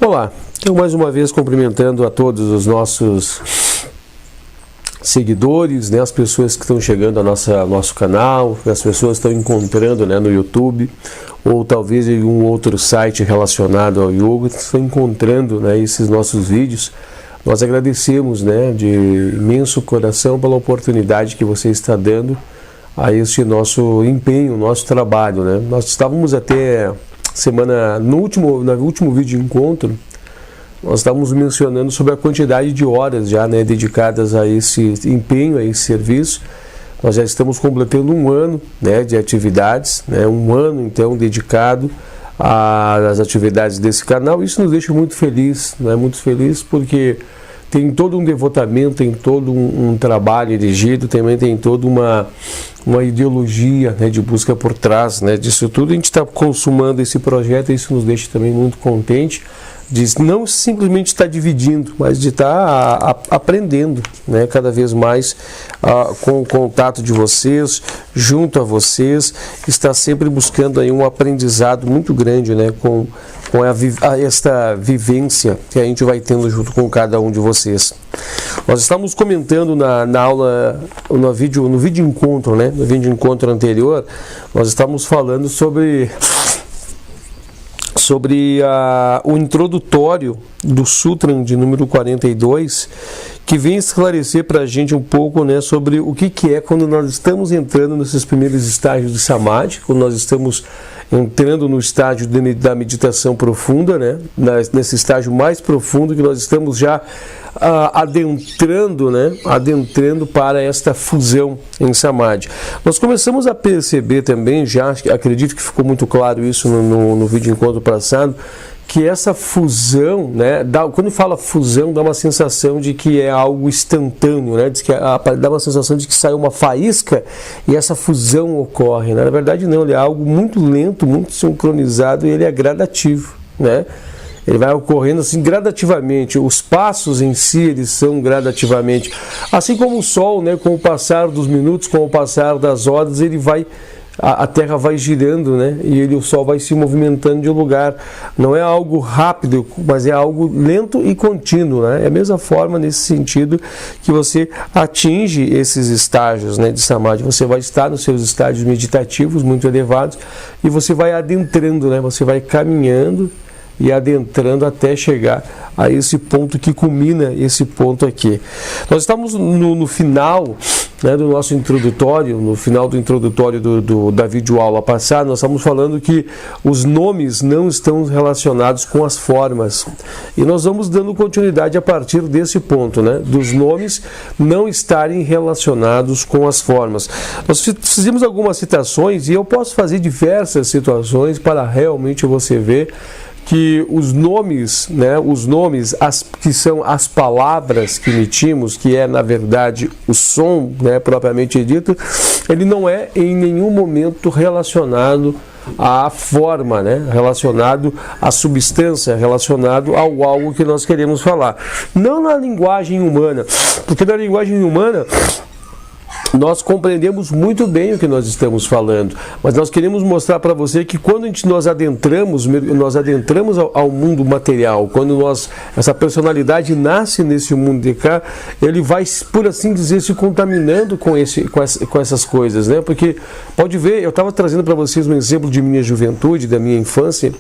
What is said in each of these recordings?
Olá, então mais uma vez cumprimentando a todos os nossos seguidores, né, as pessoas que estão chegando ao nosso canal, as pessoas que estão encontrando, né, no YouTube, ou talvez em um outro site relacionado ao yoga, que estão encontrando, né, esses nossos vídeos. Nós agradecemos, né, de imenso coração pela oportunidade que você está dando a este nosso empenho, nosso trabalho, né. Nós estávamos até no último vídeo de encontro, nós estávamos mencionando sobre a quantidade de horas já, né, dedicadas a esse empenho, a esse serviço. Nós já estamos completando um ano, né, de atividades, né, um ano então dedicado às atividades desse canal. Isso nos deixa muito feliz, né, muito feliz porque tem todo um devotamento, tem todo um trabalho dirigido, também tem toda uma ideologia, né, de busca por trás, né, disso tudo. A gente está consumando esse projeto e isso nos deixa também muito contente de não simplesmente estar dividindo, mas de estar aprendendo, né, cada vez mais com o contato de vocês, junto a vocês, está sempre buscando aí um aprendizado muito grande, né, com esta vivência que a gente vai tendo junto com cada um de vocês. Nós estamos comentando na aula, no vídeo encontro, né, no vídeo encontro anterior, nós estamos falando sobre o introdutório do Sutra de número 42, que vem esclarecer para a gente um pouco, né, sobre o que é quando nós estamos entrando nesses primeiros estágios de Samadhi, quando nós estamos entrando no estágio da meditação profunda, né, nesse estágio mais profundo que nós estamos já adentrando para esta fusão em Samadhi. Nós começamos a perceber também, já acredito que ficou muito claro isso no vídeo encontro passado, que essa fusão, né, quando fala fusão, dá uma sensação de que é algo instantâneo, né, dá uma sensação de que sai uma faísca e essa fusão ocorre, né? Na verdade não, ele é algo muito lento, muito sincronizado e ele é gradativo, né? Ele vai ocorrendo assim gradativamente, os passos em si eles são gradativamente, assim como o Sol, né, com o passar dos minutos, com o passar das horas, a Terra vai girando, né, e o Sol vai se movimentando de lugar. Não é algo rápido, mas é algo lento e contínuo, né? É a mesma forma nesse sentido que você atinge esses estágios, né, de Samadhi. Você vai estar nos seus estágios meditativos muito elevados e você vai adentrando, né, você vai caminhando e adentrando até chegar a esse ponto que culmina esse ponto aqui. Nós estamos no final, né, do nosso introdutório, no final do introdutório da videoaula passada, nós estamos falando que os nomes não estão relacionados com as formas. E nós vamos dando continuidade a partir desse ponto, né, dos nomes não estarem relacionados com as formas. Nós fizemos algumas citações e eu posso fazer diversas situações para realmente você ver que os nomes, né, que são as palavras que emitimos, que é na verdade o som, né, propriamente dito, ele não é em nenhum momento relacionado à forma, né, relacionado à substância, relacionado ao algo que nós queremos falar. Não na linguagem humana, porque na linguagem humana nós compreendemos muito bem o que nós estamos falando, mas nós queremos mostrar para você que quando nós adentramos ao mundo material, quando essa personalidade nasce nesse mundo de cá, ele vai, por assim dizer, se contaminando com essas coisas, né? Porque, pode ver, eu estava trazendo para vocês um exemplo de minha juventude, da minha infância,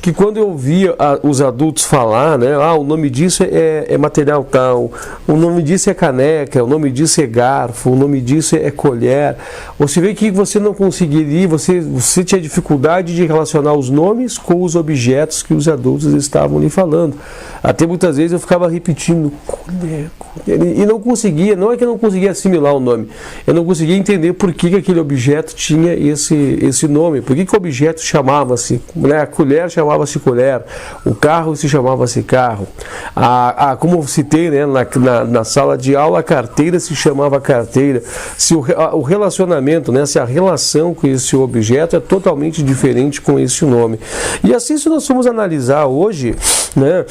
que quando eu via os adultos falar, né, o nome disso é material tal, o nome disso é caneca, o nome disso é garfo, o nome disso disso é colher. Você vê que você não conseguiria, você tinha dificuldade de relacionar os nomes com os objetos que os adultos estavam lhe falando. Até muitas vezes eu ficava repetindo colher, colher, e não conseguia, não é que eu não conseguia assimilar o nome, eu não conseguia entender por que aquele objeto tinha esse nome, por que o objeto chamava-se, né? A colher chamava-se colher, o carro se chamava-se carro, como eu citei, né, na sala de aula, a carteira se chamava carteira, se o relacionamento, né, se a relação com esse objeto é totalmente diferente com esse nome. E assim, se nós formos analisar hoje, né,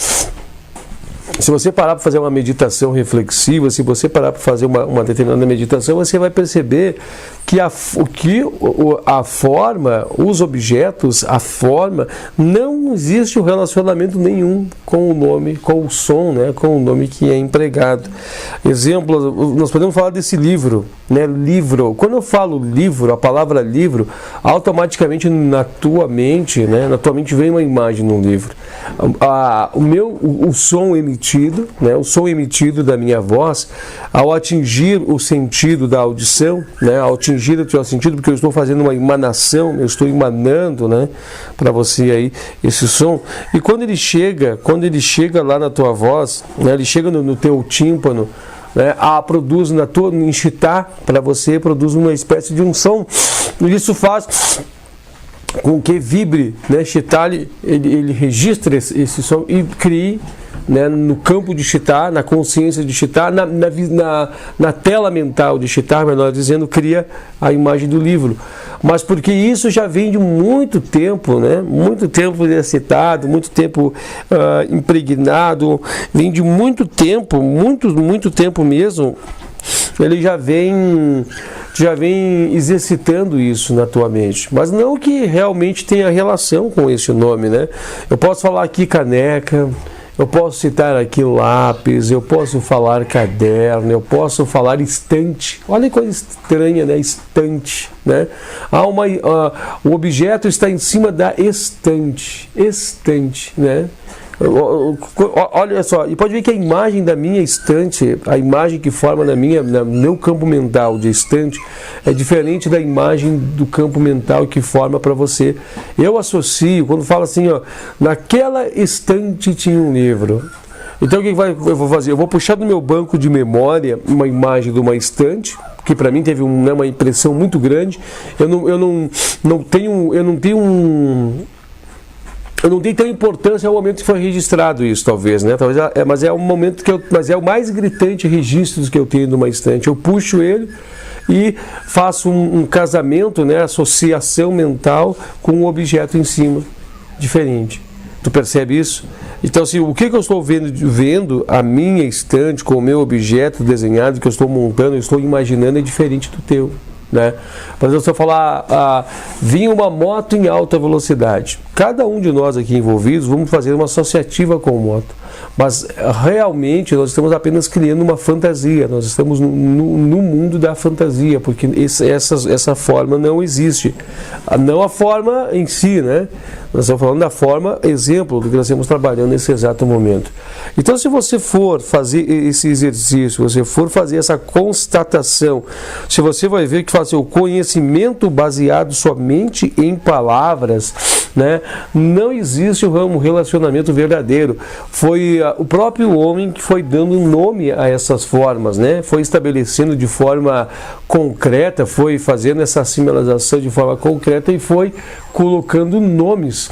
se você parar para fazer uma meditação reflexiva, se você parar para fazer uma determinada meditação, você vai perceber que a forma, os objetos, a forma, não existe um relacionamento nenhum com o nome, com o som, né, com o nome que é empregado. Exemplo, nós podemos falar desse livro, né, livro. Quando eu falo livro, a palavra livro, automaticamente na tua mente vem uma imagem num livro. O som emitido, né, o som emitido da minha voz, ao atingir o sentido da audição, né, ao atingir o teu sentido, porque eu estou fazendo uma emanação, eu estou emanando, né, para você aí esse som, e quando ele chega lá na tua voz, né, ele chega no teu tímpano, né, produz em chitar, para você produz uma espécie de um som, e isso faz com que vibre, né, chitar, ele registra esse som e crie, né, no campo de chitar, na consciência de chitar, na tela mental de chitar, melhor dizendo, cria a imagem do livro. Mas porque isso já vem de muito tempo, né, muito tempo excitado, muito tempo impregnado, vem de muito tempo mesmo, ele já vem exercitando isso na tua mente, mas não que realmente tenha relação com esse nome, né? Eu posso falar aqui caneca, eu posso citar aqui lápis, eu posso falar caderno, eu posso falar estante. Olha que coisa estranha, né? Estante, né? O objeto está em cima da estante, né? Olha só, e pode ver que a imagem da minha estante, a imagem que forma no meu campo mental de estante, é diferente da imagem do campo mental que forma para você. Eu associo, quando falo assim, ó, naquela estante tinha um livro. Então o que eu vou fazer? Eu vou puxar do meu banco de memória uma imagem de uma estante, que para mim teve uma impressão muito grande. Eu não dei tanta importância ao momento que foi registrado isso, talvez, né? Mas é um momento mas é o mais gritante registro que eu tenho numa estante. Eu puxo ele e faço um casamento, né? Associação mental com um objeto em cima, diferente. Tu percebe isso? Então, assim, o que eu estou vendo a minha estante com o meu objeto desenhado que eu estou montando, eu estou imaginando, é diferente do teu. Né? Por exemplo, se eu falar, vinha uma moto em alta velocidade, cada um de nós aqui envolvidos vamos fazer uma associativa com moto, mas realmente nós estamos apenas criando uma fantasia, nós estamos no mundo da fantasia, porque essa forma não existe, não a forma em si, né? Nós estamos falando da forma, exemplo do que nós estamos trabalhando nesse exato momento. Então, se você for fazer esse exercício, você for fazer essa constatação, se você vai ver que faz o conhecimento baseado somente em palavras, né, não existe um relacionamento verdadeiro. Foi o próprio homem que foi dando nome a essas formas, né? Foi estabelecendo de forma concreta, foi fazendo essa assimilização de forma concreta e foi colocando nomes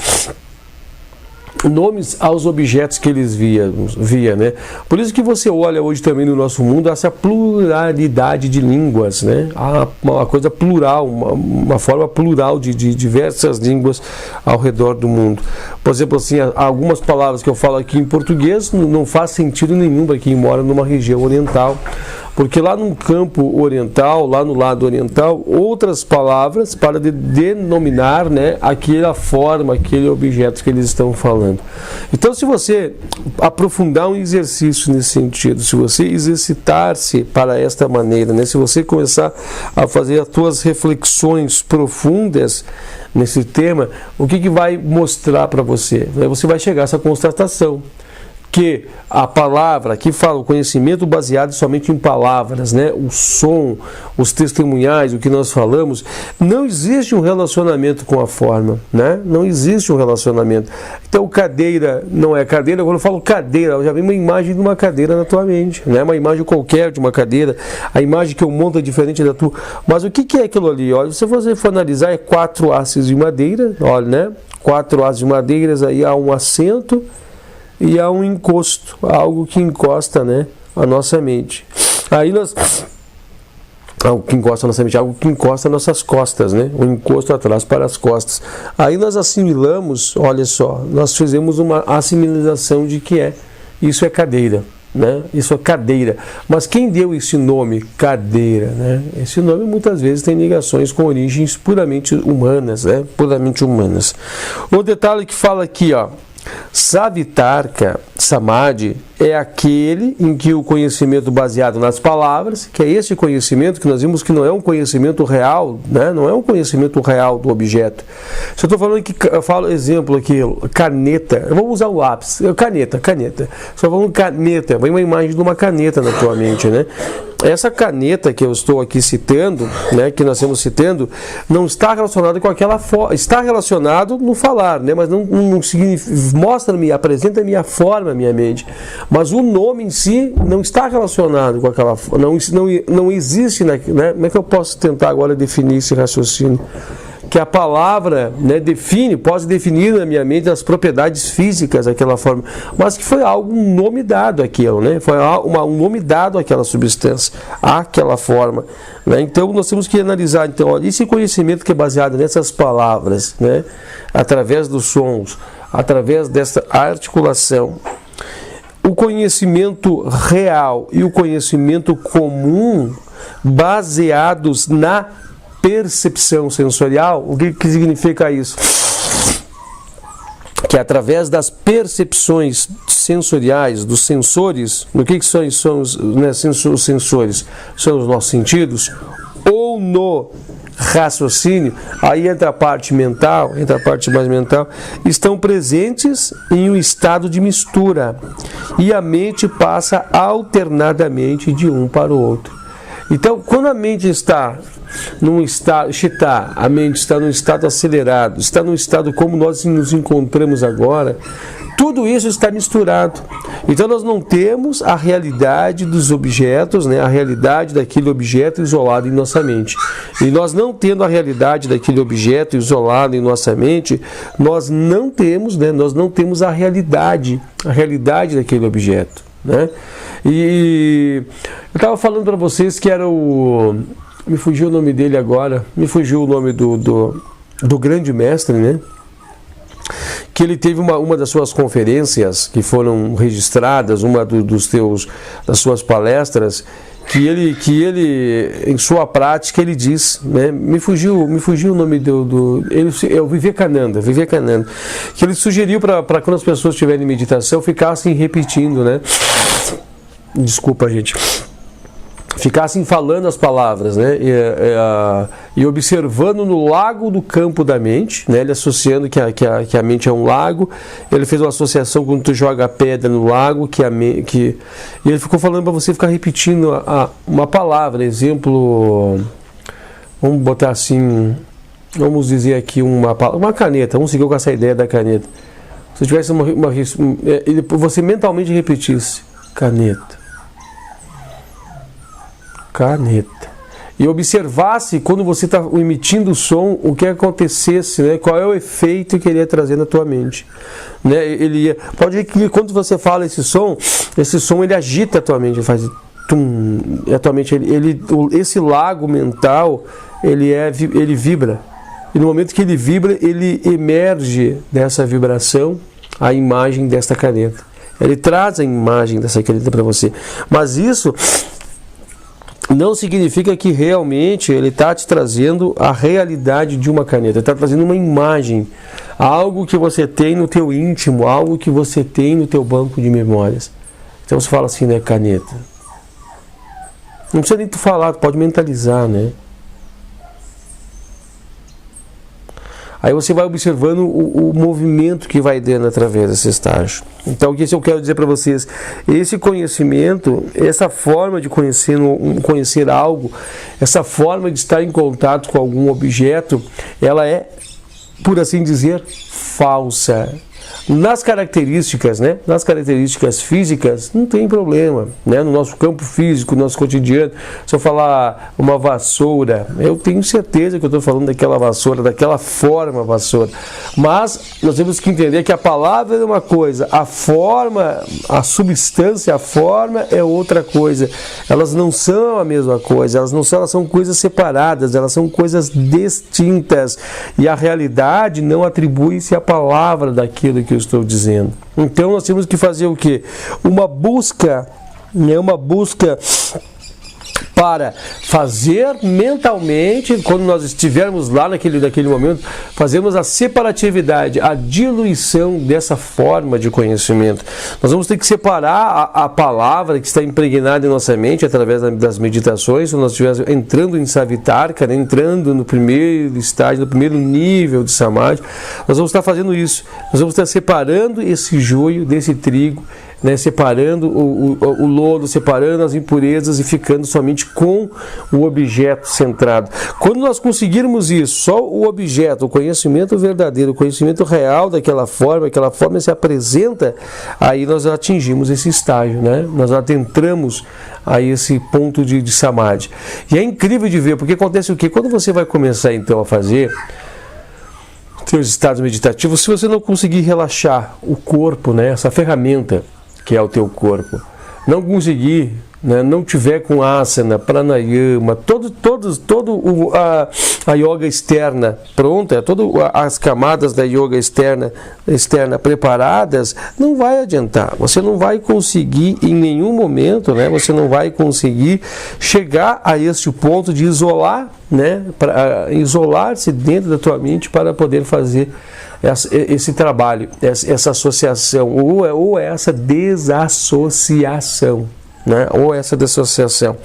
aos objetos que eles via, né? Por isso que você olha hoje também no nosso mundo essa pluralidade de línguas, né? Uma coisa plural, uma forma plural de diversas línguas ao redor do mundo. Por exemplo, assim, algumas palavras que eu falo aqui em português não faz sentido nenhum para quem mora numa região oriental. Porque lá no campo oriental, lá no lado oriental, outras palavras para denominar, né, aquela forma, aquele objeto que eles estão falando. Então, se você aprofundar um exercício nesse sentido, se você exercitar-se para esta maneira, né, se você começar a fazer as suas reflexões profundas nesse tema, o que vai mostrar para você? Você vai chegar a essa constatação. que a palavra, aqui fala o conhecimento baseado somente em palavras, né? O som, os testemunhais, o que nós falamos, não existe um relacionamento com a forma, né? Não existe um relacionamento. Então, cadeira não é cadeira. Quando eu falo cadeira, eu já vi uma imagem de uma cadeira na tua mente, né? Uma imagem qualquer de uma cadeira, a imagem que eu monto é diferente da tua. Mas o que é aquilo ali? Olha, se você for analisar, é 4 hastes de madeira, olha, né? 4 hastes de madeiras, aí há um assento e há um encosto, algo que encosta, né, a nossa mente. Aí nós... algo que encosta a nossa mente, algo que encosta as nossas costas, né? Um encosto atrás para as costas. Aí nós assimilamos, olha só, nós fizemos uma assimilação de que isso é cadeira, né? Isso é cadeira. Mas quem deu esse nome, cadeira, né? Esse nome muitas vezes tem ligações com origens puramente humanas, né? Puramente humanas. O detalhe que fala aqui, ó, Savitarka Samadhi é aquele em que o conhecimento baseado nas palavras, que é esse conhecimento que nós vimos que não é um conhecimento real, né? Não é um conhecimento real do objeto. Se eu estou falando que, eu falo exemplo aqui, caneta, eu vou usar o lápis, caneta. Se eu falando caneta, vem uma imagem de uma caneta na tua mente, né? Essa caneta que eu estou aqui citando, né, que nós estamos citando, não está relacionada com aquela forma, está relacionado no falar, né, mas não significa, mostra-me, apresenta-me a forma, a minha mente. Mas o nome em si não está relacionado com aquela forma, não existe, né? Como é que eu posso tentar agora definir esse raciocínio? Que a palavra, né, pode definir na minha mente as propriedades físicas daquela forma, mas que foi um nome dado àquilo, né? Foi um nome dado àquela substância, àquela forma, né? Então nós temos que analisar, então, olha, esse conhecimento que é baseado nessas palavras, né, através dos sons, através dessa articulação, o conhecimento real e o conhecimento comum baseados na percepção sensorial. O que significa isso? Que através das percepções sensoriais, dos sensores, o que são os sensores? São os nossos sentidos, ou no raciocínio, aí entra a parte mental, entra a parte mais mental, estão presentes em um estado de mistura, e a mente passa alternadamente de um para o outro. Então, quando a mente está num estado, a mente está num estado acelerado, está num estado como nós nos encontramos agora, tudo isso está misturado. Então nós não temos a realidade dos objetos, né, a realidade daquele objeto isolado em nossa mente. E nós não tendo a realidade daquele objeto isolado em nossa mente, nós não temos a realidade daquele objeto, né? E eu estava falando para vocês que era me fugiu o nome dele agora, me fugiu o nome do grande mestre, né? Que ele teve uma das suas conferências que foram registradas, das suas palestras, que ele em sua prática ele diz, né? Me fugiu o nome é o Vivekananda, que ele sugeriu para quando as pessoas estiverem em meditação ficassem repetindo, né? Desculpa, gente. Ficassem falando as palavras, né? E observando no lago do campo da mente, né? Ele associando que a mente é um lago. Ele fez uma associação quando tu joga a pedra no lago, e ele ficou falando para você ficar repetindo uma palavra. Exemplo, vamos botar assim, vamos dizer aqui uma caneta. Vamos seguir com essa ideia da caneta. Se tivesse você mentalmente repetisse caneta, e observasse quando você está emitindo o som, o que acontecesse, né? Qual é o efeito que ele ia trazer na tua mente, né? Pode ver que quando você fala esse som ele agita a tua mente, ele faz tum, e a tua mente, esse lago mental ele vibra, e no momento que ele vibra, ele emerge dessa vibração a imagem desta caneta, ele traz a imagem dessa caneta para você, mas isso não significa que realmente ele está te trazendo a realidade de uma caneta. Ele está trazendo uma imagem, algo que você tem no teu íntimo, algo que você tem no teu banco de memórias. Então você fala assim, né, caneta. Não precisa nem tu falar, tu pode mentalizar, né? Aí você vai observando o movimento que vai dando através desse estágio. Então, o que eu quero dizer para vocês? Esse conhecimento, essa forma de conhecer algo, essa forma de estar em contato com algum objeto, ela é, por assim dizer, falsa. Nas características, né? Nas características físicas, não tem problema, né? No nosso campo físico, no nosso cotidiano, se eu falar uma vassoura, eu tenho certeza que eu estou falando daquela vassoura, daquela forma vassoura. Mas nós temos que entender que a palavra é uma coisa, a forma, a substância, a forma é outra coisa. Elas não são a mesma coisa, elas são coisas separadas, elas são coisas distintas. E a realidade não atribui-se à palavra daquilo que eu estou dizendo. Então nós temos que fazer o quê? Uma busca, né? Uma busca para fazer mentalmente, quando nós estivermos lá naquele momento, fazemos a separatividade, a diluição dessa forma de conhecimento. Nós vamos ter que separar a palavra que está impregnada em nossa mente através das meditações, quando nós estivermos entrando em Savitarka, né, entrando no primeiro estágio, no primeiro nível de Samadhi, nós vamos estar fazendo isso. Nós vamos estar separando esse joio desse trigo, né, separando o lodo, separando as impurezas e ficando somente com o objeto centrado. Quando nós conseguirmos isso, só o objeto, o conhecimento verdadeiro, o conhecimento real daquela forma se apresenta, aí nós atingimos esse estágio, né? Nós adentramos a esse ponto de Samadhi. E é incrível de ver, porque acontece o quê? Quando você vai começar então a fazer seus estados meditativos, se você não conseguir relaxar o corpo, né, essa ferramenta que é o teu corpo, não conseguir, né, não tiver com asana, pranayama, a yoga externa pronta, todas as camadas da yoga externa preparadas, não vai adiantar. Você não vai conseguir em nenhum momento, né, você não vai conseguir chegar a este ponto de isolar, né, isolar-se dentro da tua mente para poder fazer esse trabalho, essa associação, ou essa desassociação, né? Ou essa desassociação.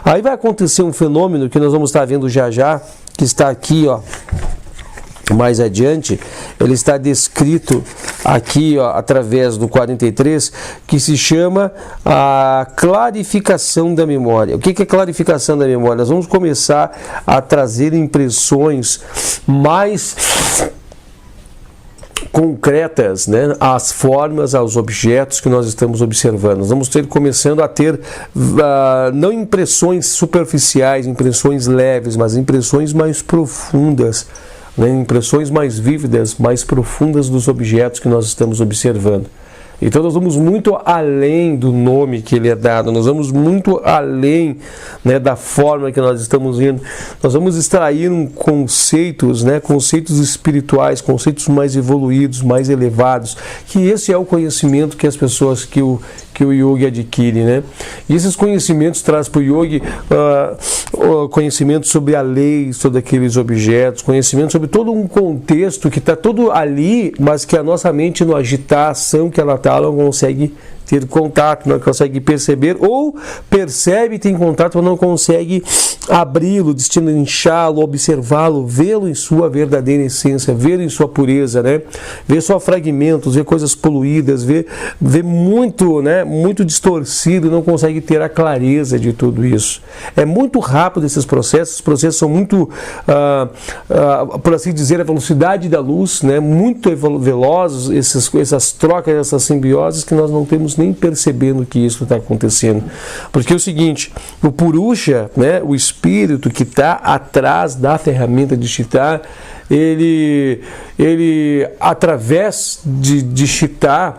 Aí vai acontecer um fenômeno que nós vamos estar vendo já, que está aqui, ó, mais adiante. Ele está descrito aqui, ó, através do 43, que se chama a clarificação da memória. O que é clarificação da memória? Nós vamos começar a trazer impressões mais concretas, né, às formas, aos objetos que nós estamos observando. Nós vamos começando a ter não impressões superficiais, impressões leves, mas impressões mais profundas, né, impressões mais vívidas, mais profundas dos objetos que nós estamos observando. Então nós vamos muito além do nome que ele é dado, nós vamos muito além, né, da forma que nós estamos indo. Nós vamos extrair conceitos, né, conceitos espirituais, conceitos mais evoluídos, mais elevados, que esse é o conhecimento que as pessoas, que o yogi adquire, né? E esses conhecimentos trazem para o yogi conhecimento sobre a lei, sobre aqueles objetos, conhecimento sobre todo um contexto que está todo ali, mas que a nossa mente, na agitação que ela está, ela não consegue ter contato, não consegue perceber, ou percebe e tem contato, mas não consegue abri-lo, destrinchá-lo, observá-lo, vê-lo em sua verdadeira essência, vê-lo em sua pureza, né? Ver só fragmentos, ver coisas poluídas, ver muito, né, muito distorcido, não consegue ter a clareza de tudo isso. É muito rápido esses processos, os processos são muito, por assim dizer, a velocidade da luz, né, muito velozes, essas trocas, essas simbioses, que nós não temos nem percebendo que isso está acontecendo. Porque é o seguinte, o Purusha, né, o espírito que está atrás da ferramenta de Chitta, ele através de Chitta,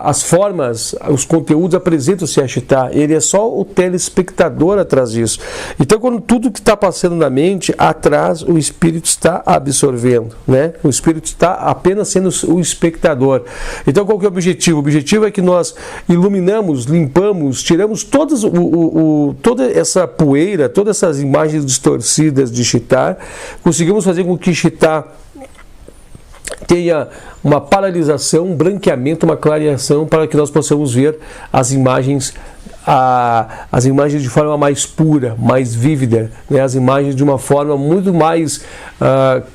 as formas, os conteúdos apresentam-se a Chitta, ele é só o telespectador atrás disso. Então, quando tudo que está passando na mente, atrás o espírito está absorvendo, né? O espírito está apenas sendo o espectador. Então, qual que é o objetivo? O objetivo é que nós iluminamos, limpamos, tiramos toda essa poeira, todas essas imagens distorcidas de Chitta, conseguimos fazer com que Chitta tenha uma paralisação, um branqueamento, uma clareação, para que nós possamos ver as imagens as imagens de forma mais pura, mais vívida, né? As imagens de uma forma muito mais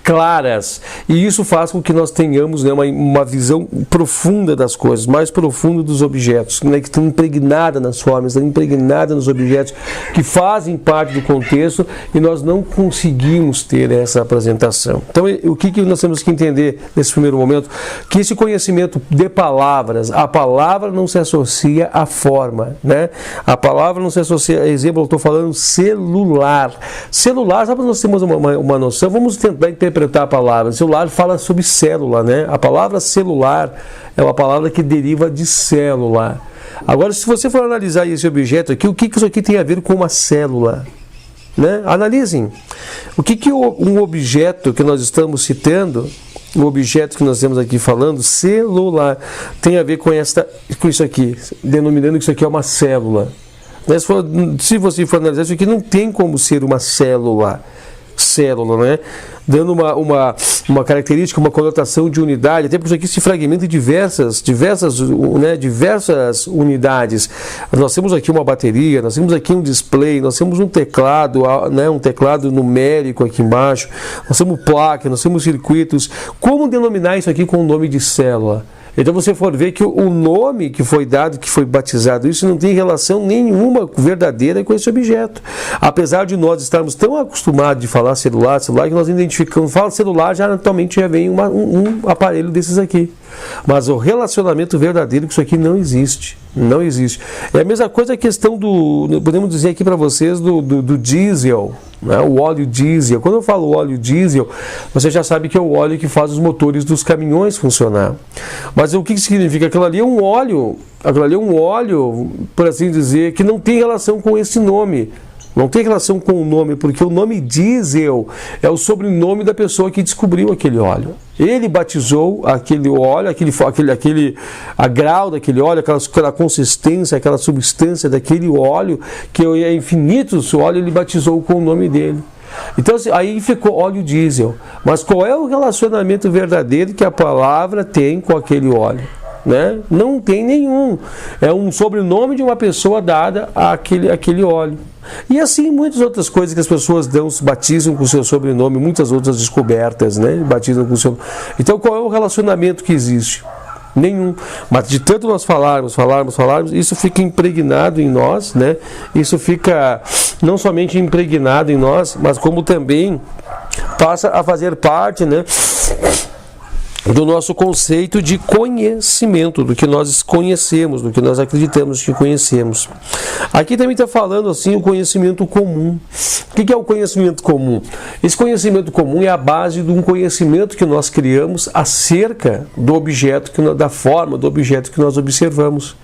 claras, e isso faz com que nós tenhamos, né, uma visão profunda das coisas, mais profunda dos objetos, né, que estão impregnadas nas formas, estão impregnadas nos objetos que fazem parte do contexto, e nós não conseguimos ter essa apresentação. Então, o que nós temos que entender nesse primeiro momento? Que esse conhecimento de palavras, a palavra não se associa à forma, né? A palavra não se associa, exemplo, eu estou falando celular. Celular, só para nós termos uma noção, vamos tentar interpretar a palavra. Celular fala sobre célula, né? A palavra celular é uma palavra que deriva de célula. Agora, se você for analisar esse objeto aqui, o que isso aqui tem a ver com uma célula? Né? Analisem. O que um objeto que nós estamos citando, o objeto que nós temos aqui falando, celular, tem a ver com isso aqui, denominando que isso aqui é uma célula. Se você for analisar, isso aqui não tem como ser uma célula, né? Dando uma característica, uma conotação de unidade, até porque isso aqui se fragmenta em diversas unidades. Nós temos aqui uma bateria, nós temos aqui um display, nós temos um teclado, né, um teclado numérico aqui embaixo, nós temos placa, nós temos circuitos. Como denominar isso aqui com o nome de célula? Então você for ver que o nome que foi dado, que foi batizado, isso não tem relação nenhuma verdadeira com esse objeto. Apesar de nós estarmos tão acostumados de falar celular, que nós identificamos, fala celular, já atualmente já vem um aparelho desses aqui. Mas o relacionamento verdadeiro, que isso aqui não existe. Não existe. É a mesma coisa a questão podemos dizer aqui para vocês, do diesel, né? O óleo diesel. Quando eu falo óleo diesel, você já sabe que é o óleo que faz os motores dos caminhões funcionar. Mas o que significa? Aquilo ali é um óleo, por assim dizer, que não tem relação com esse nome. Não tem relação com o nome, porque o nome diesel é o sobrenome da pessoa que descobriu aquele óleo. Ele batizou aquele óleo, a grau daquele óleo, aquela consistência, aquela substância daquele óleo, que é infinito, o óleo ele batizou com o nome dele. Então aí ficou óleo diesel. Mas qual é o relacionamento verdadeiro que a palavra tem com aquele óleo? Né? Não tem nenhum. É um sobrenome de uma pessoa dada àquele óleo. E assim muitas outras coisas que as pessoas batizam com o seu sobrenome, muitas outras descobertas, né? Batizam com o seu. Então qual é o relacionamento que existe? Nenhum. Mas de tanto nós falarmos, isso fica impregnado em nós, né? Isso fica não somente impregnado em nós, mas como também passa a fazer parte, né, do nosso conceito de conhecimento, do que nós conhecemos, do que nós acreditamos que conhecemos. Aqui também está falando assim o conhecimento comum. O que é o conhecimento comum? Esse conhecimento comum é a base de um conhecimento que nós criamos acerca do objeto, da forma do objeto que nós observamos.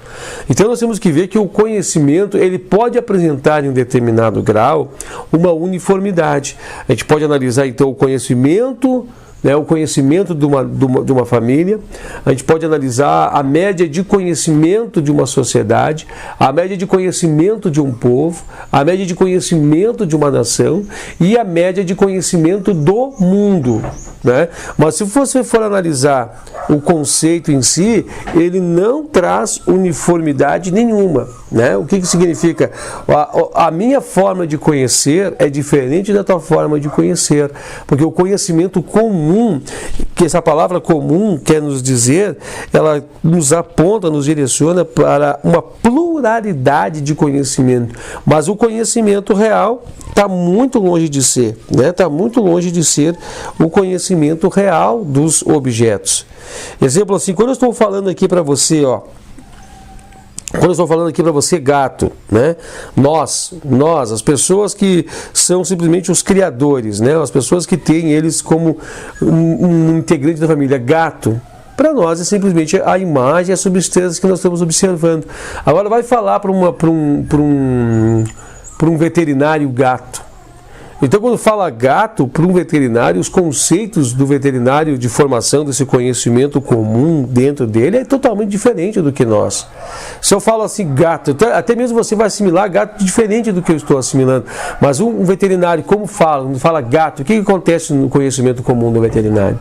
Então nós temos que ver que o conhecimento ele pode apresentar em um determinado grau uma uniformidade. A gente pode analisar então o conhecimento, né, o conhecimento de uma família, a gente pode analisar a média de conhecimento de uma sociedade, a média de conhecimento de um povo, a média de conhecimento de uma nação e a média de conhecimento do mundo. Né? Mas se você for analisar o conceito em si, ele não traz uniformidade nenhuma. Né? O que significa? A minha forma de conhecer é diferente da tua forma de conhecer, porque o conhecimento comum, que essa palavra comum quer nos dizer, ela nos aponta, nos direciona para uma pluralidade de conhecimento, mas o conhecimento real está muito longe de ser, né? Está muito longe de ser o conhecimento real dos objetos. Exemplo assim, quando eu estou falando aqui para você, quando eu estou falando aqui para você, gato, né? Nós, as pessoas que são simplesmente os criadores, né? As pessoas que têm eles como um integrante da família, gato. Para nós é simplesmente a imagem, a substância que nós estamos observando. Agora vai falar para um veterinário gato. Então, quando fala gato para um veterinário, os conceitos do veterinário de formação desse conhecimento comum dentro dele é totalmente diferente do que nós. Se eu falo assim, gato, até mesmo você vai assimilar gato diferente do que eu estou assimilando. Mas um veterinário, como fala gato, o que acontece no conhecimento comum do veterinário?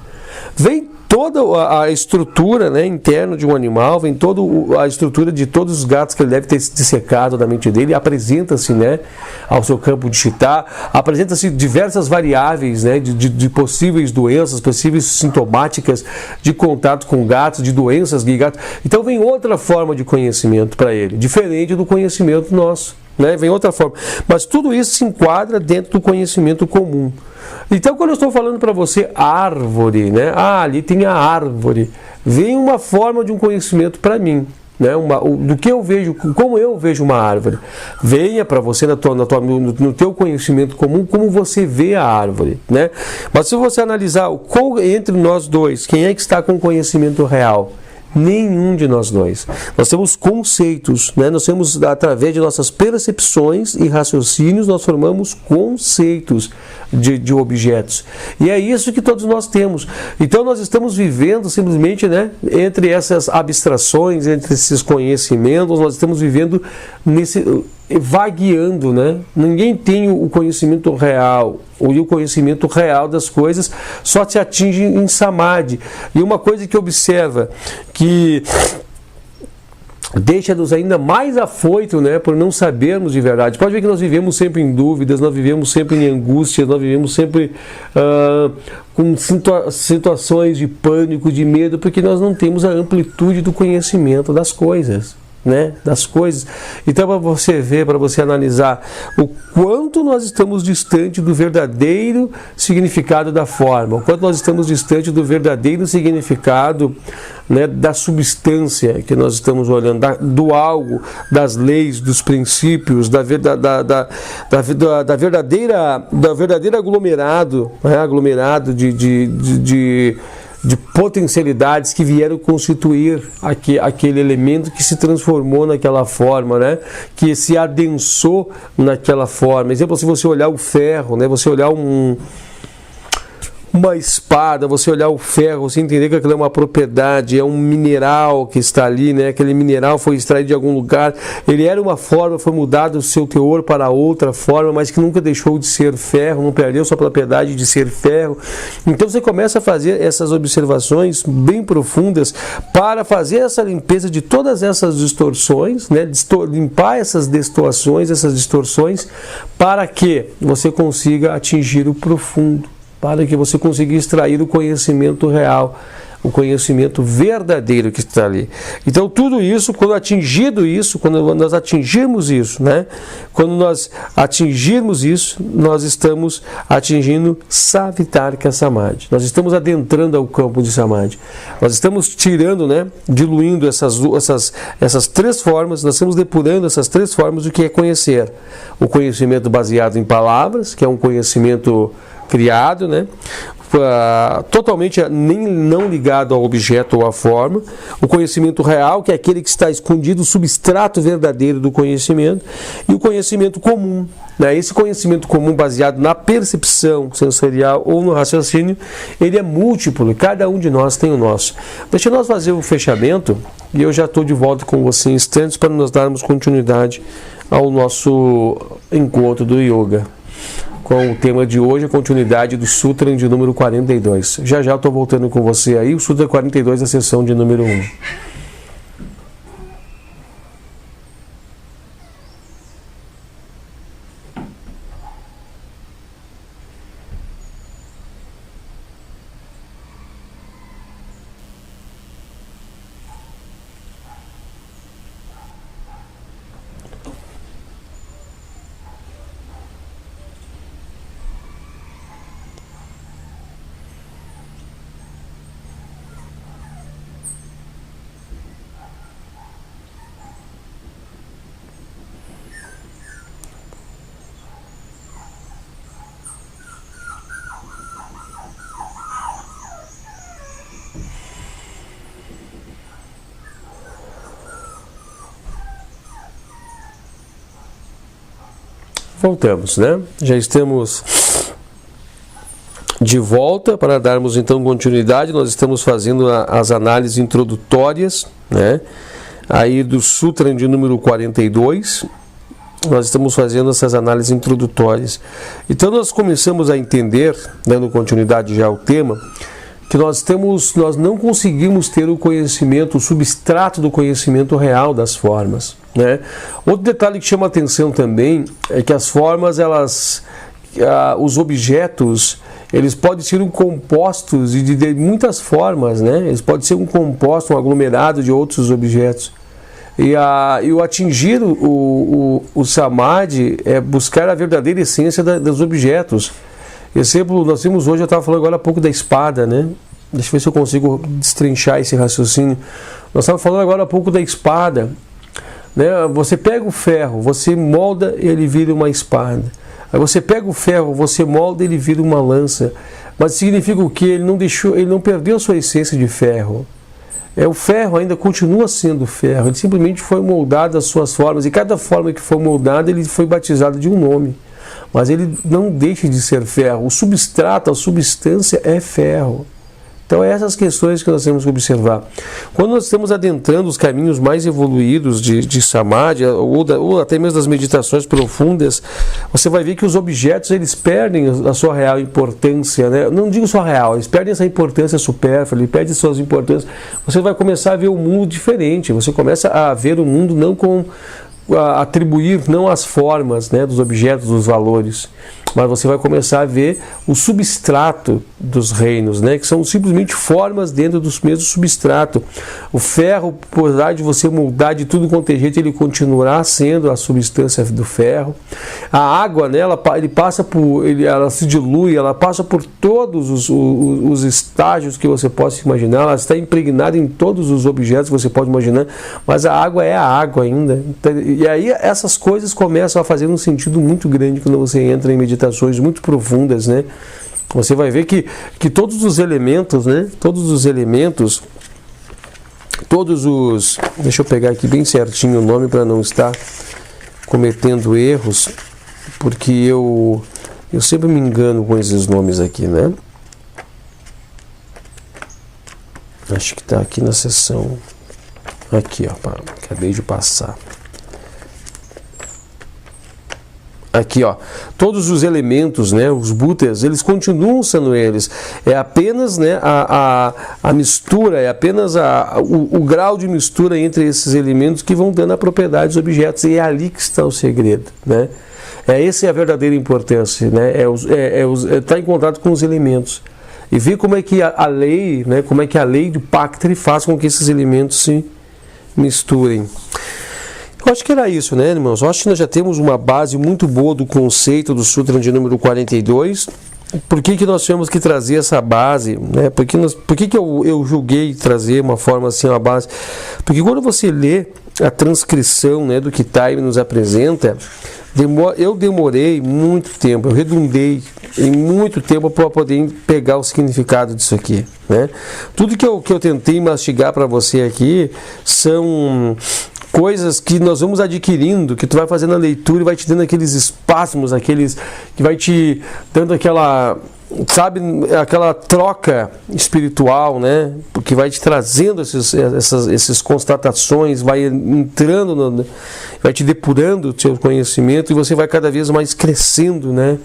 Vem toda a estrutura, né, interna de um animal, vem toda a estrutura de todos os gatos que ele deve ter dissecado da mente dele, apresenta-se, né, ao seu campo de Chitá, apresenta-se diversas variáveis, né, de possíveis doenças, possíveis sintomáticas de contato com gatos, de doenças de gatos. Então vem outra forma de conhecimento para ele, diferente do conhecimento nosso, né, vem outra forma. Mas tudo isso se enquadra dentro do conhecimento comum. Então, quando eu estou falando para você árvore, né? Ali tem a árvore. Vem uma forma de um conhecimento para mim, né? Do que eu vejo, como eu vejo uma árvore. Venha para você no teu conhecimento comum, como você vê a árvore, né? Mas se você analisar entre nós dois, quem é que está com conhecimento real? Nenhum de nós dois. Nós temos conceitos, né? Nós temos, através de nossas percepções e raciocínios, nós formamos conceitos de objetos. E é isso que todos nós temos. Então nós estamos vivendo simplesmente, né, entre essas abstrações, entre esses conhecimentos, nós estamos vivendo vagueando, né? Ninguém tem o conhecimento real, ou o conhecimento real das coisas só se atinge em Samadhi. E uma coisa que observa, que deixa-nos ainda mais afoito, né, por não sabermos de verdade. Pode ver que nós vivemos sempre em dúvidas, nós vivemos sempre em angústia, nós vivemos sempre com situações de pânico, de medo, porque nós não temos a amplitude do conhecimento das coisas, né, das coisas. Então, para você ver, para você analisar o quanto nós estamos distante do verdadeiro significado da forma, o quanto nós estamos distante do verdadeiro significado, né, da substância que nós estamos olhando, do algo, das leis, dos princípios, da verdadeira aglomerado, né, aglomerado de potencialidades que vieram constituir aquele elemento que se transformou naquela forma, né? Que se adensou naquela forma. Exemplo, se você olhar o ferro, né? Você olhar uma espada, você olhar o ferro, você entender que aquilo é uma propriedade, é um mineral que está ali, né? Aquele mineral foi extraído de algum lugar, ele era uma forma, foi mudado o seu teor para outra forma, mas que nunca deixou de ser ferro, não perdeu sua propriedade de ser ferro. Então você começa a fazer essas observações bem profundas para fazer essa limpeza de todas essas distorções, né? Limpar essas destoações, essas distorções, para que você consiga atingir o profundo, para que você consiga extrair o conhecimento real, o conhecimento verdadeiro que está ali. Então tudo isso, quando nós atingirmos isso, né? Quando nós atingirmos isso, nós estamos atingindo Savitarka Samadhi. Nós estamos adentrando ao campo de Samadhi. Nós estamos tirando, né? Diluindo essas três formas, nós estamos depurando essas três formas do que é conhecer. O conhecimento baseado em palavras, que é um conhecimento criado, né? Totalmente não ligado ao objeto ou à forma. O conhecimento real, que é aquele que está escondido, o substrato verdadeiro do conhecimento. E o conhecimento comum, né? Esse conhecimento comum baseado na percepção sensorial ou no raciocínio, ele é múltiplo, e cada um de nós tem o nosso. Deixa nós fazer o fechamento e eu já estou de volta com você em instantes para nós darmos continuidade ao nosso encontro do Yoga, com o tema de hoje, a continuidade do Sutra de número 42. Já eu estou voltando com você aí, o Sutra 42, a sessão de número 1. Voltamos, né? Já estamos de volta para darmos então continuidade. Nós estamos fazendo as análises introdutórias, né? Aí do Sutra de número 42, nós estamos fazendo essas análises introdutórias. Então nós começamos a entender, dando continuidade já ao tema, que nós não conseguimos ter o conhecimento, o substrato do conhecimento real das formas, né? Outro detalhe que chama atenção também é que as formas, os objetos, eles podem ser compostos de muitas formas, né? Eles podem ser um composto, um aglomerado de outros objetos. E o atingir o Samadhi é buscar a verdadeira essência dos objetos. Exemplo, nós temos hoje, eu estava falando agora há pouco da espada, né? Deixa eu ver se eu consigo destrinchar esse raciocínio. Nós estávamos falando agora há pouco da espada, né? Você pega o ferro, você molda, ele vira uma espada. Aí você pega o ferro, você molda, ele vira uma lança. Mas significa o quê? Ele não perdeu a sua essência de ferro. O ferro ainda continua sendo ferro, ele simplesmente foi moldado às suas formas, e cada forma que foi moldada, ele foi batizado de um nome. Mas ele não deixa de ser ferro. O substrato, a substância é ferro. Então, essas questões que nós temos que observar. Quando nós estamos adentrando os caminhos mais evoluídos de Samadhi, ou até mesmo das meditações profundas, você vai ver que os objetos, eles perdem a sua real importância, né? Não digo só real, eles perdem essa importância supérflua, eles perdem suas importâncias. Você vai começar a ver o mundo diferente, você começa a ver o mundo não com... atribuir não as formas, né, dos objetos, dos valores, mas você vai começar a ver o substrato dos reinos, né, que são simplesmente formas dentro do mesmo substrato. O ferro, apesar de você moldar de tudo quanto é jeito, ele continuará sendo a substância do ferro. A água, né, ela se dilui, ela passa por todos os estágios que você possa imaginar, ela está impregnada em todos os objetos que você pode imaginar, mas a água é a água ainda. E aí essas coisas começam a fazer um sentido muito grande quando você entra em meditações muito profundas, né? Você vai ver que todos os elementos, né? Deixa eu pegar aqui bem certinho o nome para não estar cometendo erros, porque eu sempre me engano com esses nomes aqui, né? Acho que está aqui na seção. Aqui, ó, acabei de passar. Aqui, ó, todos os elementos, né, os bhutas, eles continuam sendo eles. É apenas, né, a mistura, é apenas o grau de mistura entre esses elementos que vão dando a propriedade dos objetos. E é ali que está o segredo, né? Essa é a verdadeira importância, né? Estar em contato com os elementos. E ver como é que a lei, né, como é que a lei do Paktri faz com que esses elementos se misturem. Eu acho que era isso, né, irmãos? Eu acho que nós já temos uma base muito boa do conceito do Sutra de número 42. Por que nós temos que trazer essa base, né? Por que eu julguei trazer uma forma assim, uma base? Porque quando você lê a transcrição, né, do que Taime nos apresenta, eu demorei muito tempo, eu redundei em muito tempo para poder pegar o significado disso aqui, né? Tudo que eu tentei mastigar para você aqui são coisas que nós vamos adquirindo, que tu vai fazendo a leitura e vai te dando aqueles espasmos, que vai te dando aquela, sabe, aquela troca espiritual, né? Que vai te trazendo essas constatações, vai entrando, vai te depurando o seu conhecimento e você vai cada vez mais crescendo, né?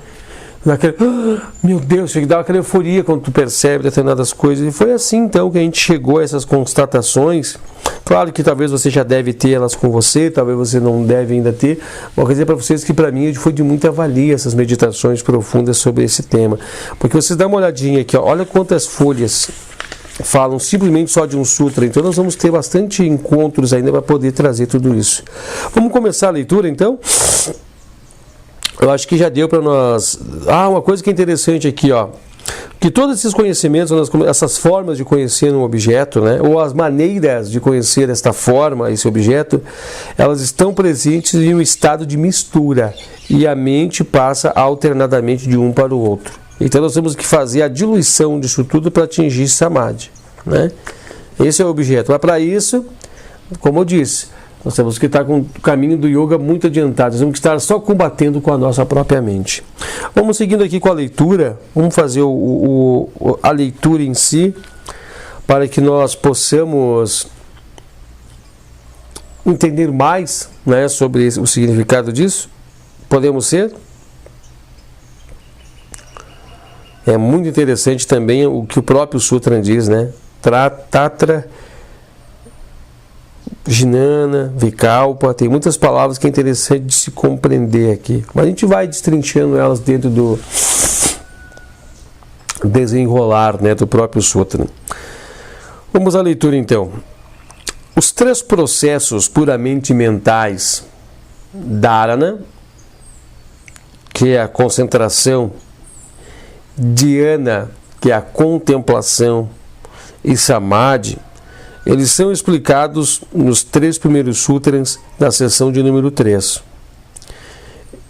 Meu Deus, chega a dar aquela euforia quando tu percebe determinadas coisas. E foi assim então que a gente chegou a essas constatações. Claro que talvez você já deve ter elas com você, talvez você não deve ainda ter. Vou dizer para vocês que para mim foi de muita valia essas meditações profundas sobre esse tema. Porque vocês dão uma olhadinha aqui, ó, olha quantas folhas falam simplesmente só de um sutra. Então nós vamos ter bastante encontros ainda para poder trazer tudo isso. Vamos começar a leitura então? Eu acho que já deu para nós... uma coisa que é interessante aqui, ó. Que todos esses conhecimentos, essas formas de conhecer um objeto, né, ou as maneiras de conhecer esta forma, esse objeto, elas estão presentes em um estado de mistura. E a mente passa alternadamente de um para o outro. Então nós temos que fazer a diluição disso tudo para atingir Samadhi, né? Esse é o objeto. Mas para isso, como eu disse... Nós temos que estar com o caminho do yoga muito adiantado. Nós temos que estar só combatendo com a nossa própria mente. Vamos seguindo aqui com a leitura. Vamos fazer a leitura em si, para que nós possamos entender mais, né, sobre o significado disso. Podemos ser? É muito interessante também o que o próprio Sutra diz, né? Tatra, Jnana, Vikalpa, tem muitas palavras que é interessante de se compreender aqui. Mas a gente vai destrinchando elas dentro do desenrolar, né, do próprio Sutra. Vamos à leitura então. Os 3 processos puramente mentais, Dharana, que é a concentração, Dhyana, que é a contemplação, e Samadhi, eles são explicados nos 3 primeiros sutras da seção de número 3.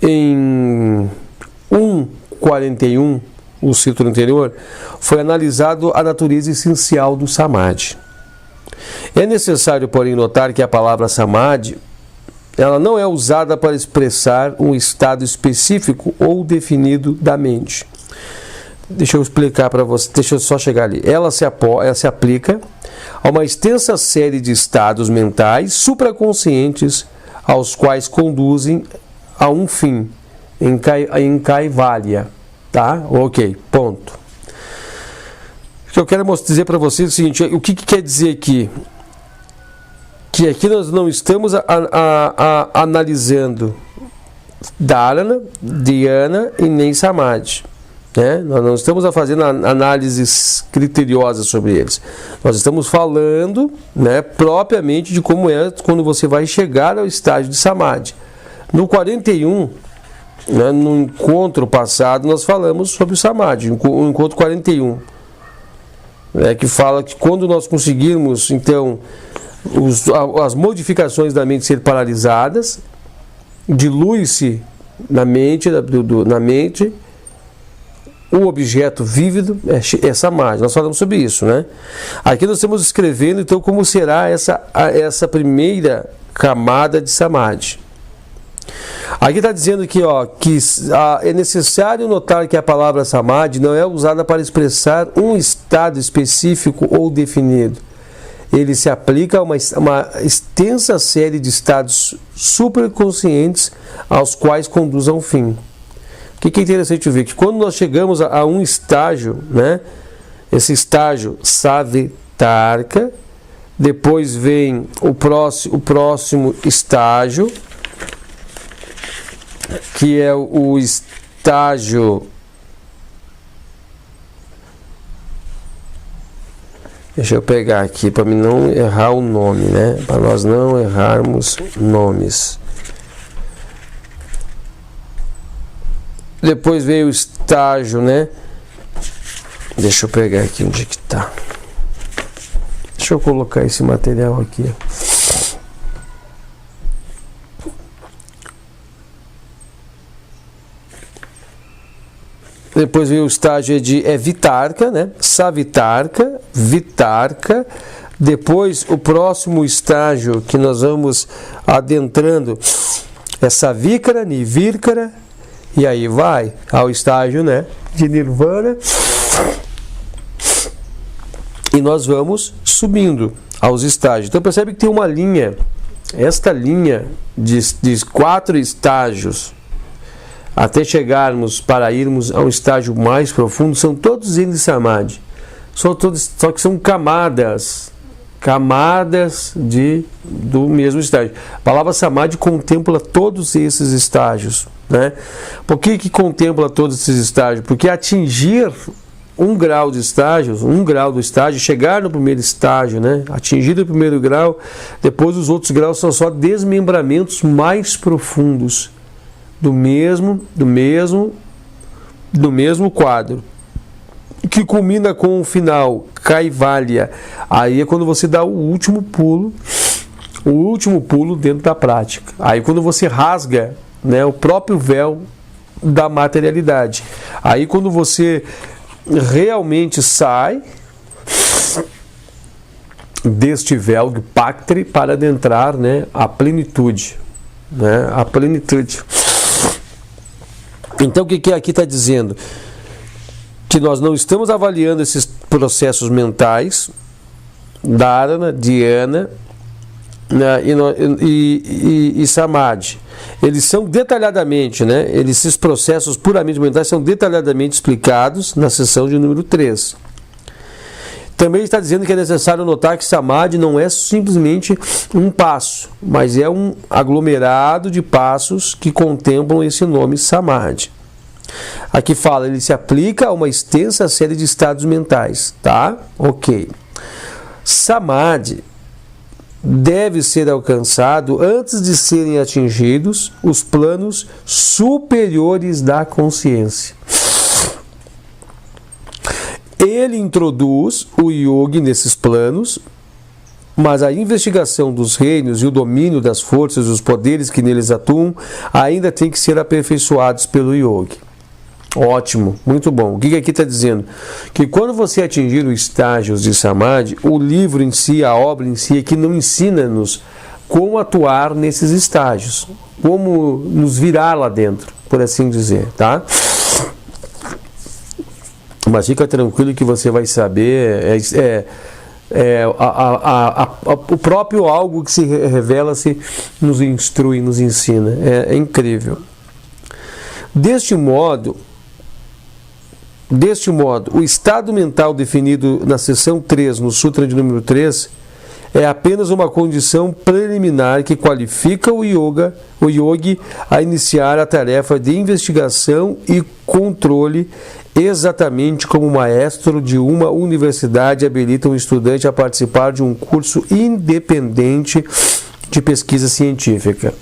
Em 1.41, o sutra anterior, foi analisado a natureza essencial do Samadhi. É necessário, porém, notar que a palavra Samadhi, ela não é usada para expressar um estado específico ou definido da mente. Deixa eu explicar para você, deixa eu só chegar ali. Ela se aplica a uma extensa série de estados mentais supraconscientes aos quais conduzem a um fim, em Kaivalya. Tá? Ok, ponto. O que eu quero dizer para vocês é o seguinte: o que quer dizer aqui? Que aqui nós não estamos analisando Dharana, Dhyana e nem Samadhi. Né? Nós não estamos fazendo análises criteriosas sobre eles. Nós estamos falando, né, propriamente de como é quando você vai chegar ao estágio de Samadhi. No 41, né, no encontro passado, nós falamos sobre o Samadhi, o encontro 41. Que fala que quando nós conseguirmos, então, as modificações da mente ser paralisadas, dilui-se na mente, o objeto vívido é Samadhi. Nós falamos sobre isso, né? Aqui nós estamos escrevendo, então, como será essa primeira camada de Samadhi. Aqui está dizendo aqui, que é necessário notar que a palavra Samadhi não é usada para expressar um estado específico ou definido. Ele se aplica a uma extensa série de estados superconscientes aos quais conduz ao fim. O que é interessante ver? Que quando nós chegamos a um estágio, né, esse estágio Savitarka, depois vem o próximo estágio, que é o estágio, deixa eu pegar aqui para mim não errar o nome, né? Para nós não errarmos nomes. Depois veio o estágio, né? Deixa eu pegar aqui onde que tá. Deixa eu colocar esse material aqui. Depois veio o estágio de Vitarka, né? Savitarka, Vitarka. Depois o próximo estágio que nós vamos adentrando é Savikara, Nivirkara. E aí vai ao estágio, né, de Nirvana. E nós vamos subindo aos estágios. Então percebe que tem uma linha. Esta linha de 4 estágios até chegarmos para irmos a um estágio mais profundo, são todos eles Samadhi. Só que são camadas do mesmo estágio. A palavra Samadhi contempla todos esses estágios, né? Por que contempla todos esses estágios? Porque atingir um grau do estágio, chegar no primeiro estágio, né? Atingir o primeiro grau, depois os outros graus são só desmembramentos mais profundos do mesmo quadro, que culmina com o final, Kaivalya. Aí é quando você dá o último pulo dentro da prática. Aí quando você rasga, né, o próprio véu da materialidade. Aí quando você realmente sai deste véu do Paktri para adentrar, né, a plenitude, né, a plenitude. Então o que aqui está dizendo? Que nós não estamos avaliando esses processos mentais, Dharana, Dhyana né, e Samadhi, eles são detalhadamente, né, esses processos puramente mentais são detalhadamente explicados na seção de número 3. Também está dizendo que é necessário notar que Samadhi não é simplesmente um passo, mas é um aglomerado de passos que contemplam esse nome Samadhi. Aqui fala, ele se aplica a uma extensa série de estados mentais, tá? Ok. Samadhi deve ser alcançado antes de serem atingidos os planos superiores da consciência. Ele introduz o yogi nesses planos, mas a investigação dos reinos e o domínio das forças e os poderes que neles atuam ainda tem que ser aperfeiçoados pelo yogi. Ótimo, muito bom. O que aqui está dizendo? Que quando você atingir os estágios de Samadhi, o livro em si, a obra em si, aqui não ensina-nos como atuar nesses estágios, como nos virar lá dentro, por assim dizer, tá? Mas fica tranquilo que você vai saber, o próprio algo que se revela-se nos instrui, nos ensina. É incrível. Deste modo, o estado mental definido na seção 3, no Sutra de número 3, é apenas uma condição preliminar que qualifica o yogi a iniciar a tarefa de investigação e controle, exatamente como o maestro de uma universidade habilita um estudante a participar de um curso independente de pesquisa científica.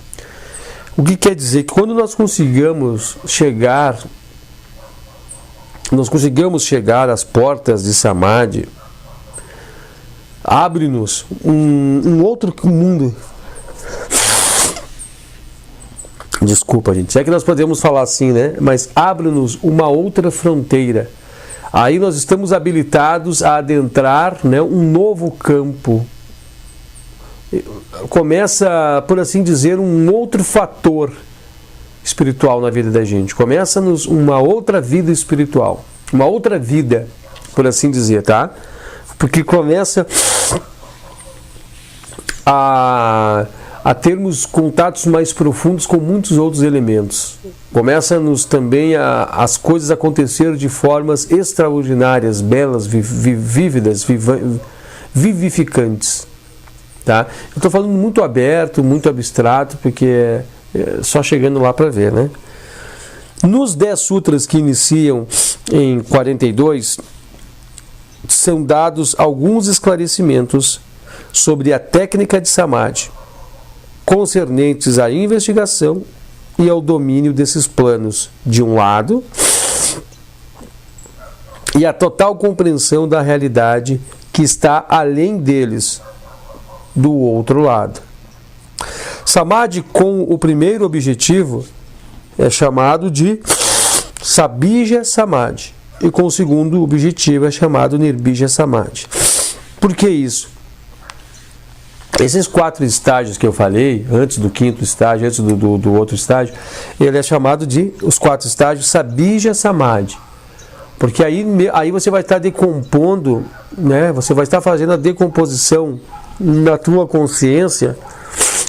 O que quer dizer? Que quando nós conseguimos chegar às portas de Samadhi, abre-nos um outro mundo. Desculpa, gente. Se é que nós podemos falar assim, né? Mas abre-nos uma outra fronteira. Aí nós estamos habilitados a adentrar, né, um novo campo. Começa, por assim dizer, um outro fator espiritual na vida da gente. Começa-nos uma outra vida espiritual. Uma outra vida, por assim dizer, tá? Porque começa a termos contatos mais profundos com muitos outros elementos. Começa-nos também as coisas acontecer de formas extraordinárias, belas, vívidas, vivificantes. Tá? Eu estou falando muito aberto, muito abstrato, porque é só chegando lá para ver, né? Nos 10 sutras que iniciam em 42, são dados alguns esclarecimentos sobre a técnica de Samadhi, concernentes à investigação e ao domínio desses planos, de um lado, e a total compreensão da realidade que está além deles, do outro lado. Samadhi com o primeiro objetivo é chamado de Sabija Samadhi, e com o segundo objetivo é chamado Nirbija Samadhi. Por que isso? Esses 4 estágios que eu falei, antes do 5º estágio, antes do outro estágio, ele é chamado de, os 4 estágios, Sabija Samadhi. Porque aí você vai estar decompondo, né? Você vai estar fazendo a decomposição na tua consciência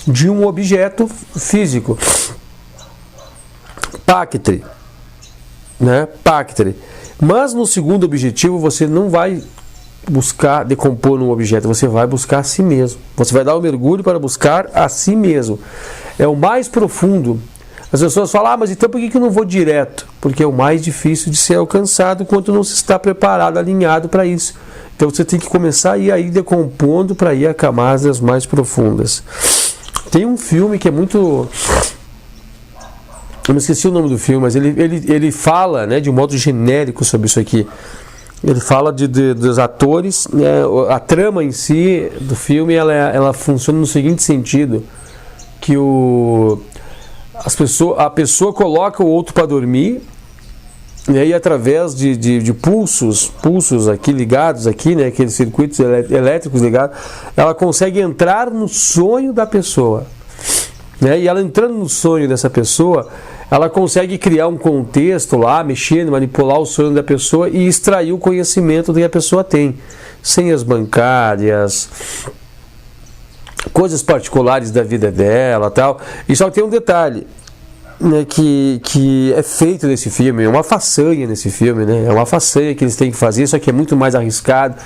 de um objeto físico. Paktri, né? Paktri. Mas no segundo objetivo você não vai buscar decompor um objeto, você vai buscar a si mesmo. Você vai dar um mergulho para buscar a si mesmo. É o mais profundo. As pessoas falam, mas então por que eu não vou direto? Porque é o mais difícil de ser alcançado quando não se está preparado, alinhado para isso. Então você tem que começar a ir aí decompondo para ir a camadas mais profundas. Tem um filme que é muito... Eu não esqueci o nome do filme, mas ele fala, né, de um modo genérico sobre isso aqui. Ele fala dos atores, né, a trama em si do filme ela funciona no seguinte sentido, que a pessoa coloca o outro para dormir, e aí através de pulsos aqui ligados, aqui, né, aqueles circuitos elétricos ligados, ela consegue entrar no sonho da pessoa. Né, e ela entrando no sonho dessa pessoa, ela consegue criar um contexto lá, mexer, manipular o sonho da pessoa e extrair o conhecimento que a pessoa tem. Senhas bancárias, coisas particulares da vida dela, tal. E só tem um detalhe, né, que é feito nesse filme, é uma façanha nesse filme, né? É uma façanha que eles têm que fazer, só que é muito mais arriscado.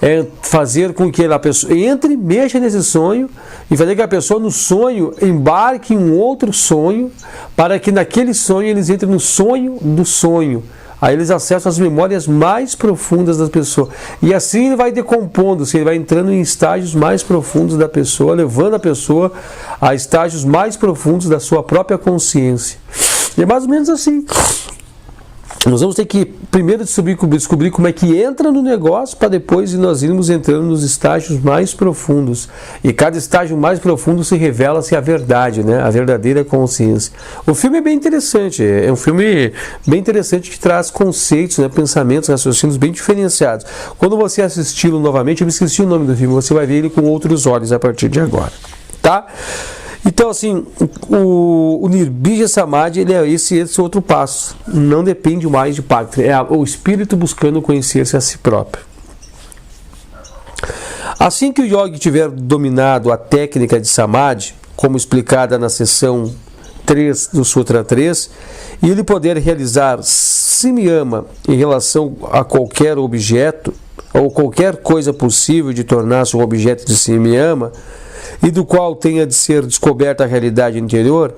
É fazer com que a pessoa entre, mexa nesse sonho e fazer que a pessoa no sonho embarque em um outro sonho, para que naquele sonho eles entrem no sonho do sonho. Aí eles acessam as memórias mais profundas da pessoa. E assim ele vai decompondo-se, ele vai entrando em estágios mais profundos da pessoa, levando a pessoa a estágios mais profundos da sua própria consciência. E é mais ou menos assim. Nós vamos ter que primeiro descobrir como é que entra no negócio, para depois nós irmos entrando nos estágios mais profundos. E cada estágio mais profundo se revela-se a verdade, né? A verdadeira consciência. O filme é bem interessante, é um filme bem interessante que traz conceitos, né? Pensamentos, raciocínios bem diferenciados. Quando você asssti-lo novamente, eu me esqueci o nome do filme, você vai ver ele com outros olhos a partir de agora, tá? Então, assim, o Nirbija Samadhi, ele é esse outro passo. Não depende mais de pacto. É o espírito buscando conhecer-se a si próprio. Assim que o yogi tiver dominado a técnica de Samadhi, como explicada na seção 3 do Sutra 3, e ele poder realizar Simyama em relação a qualquer objeto, ou qualquer coisa possível de tornar-se um objeto de Simyama, e do qual tenha de ser descoberta a realidade interior,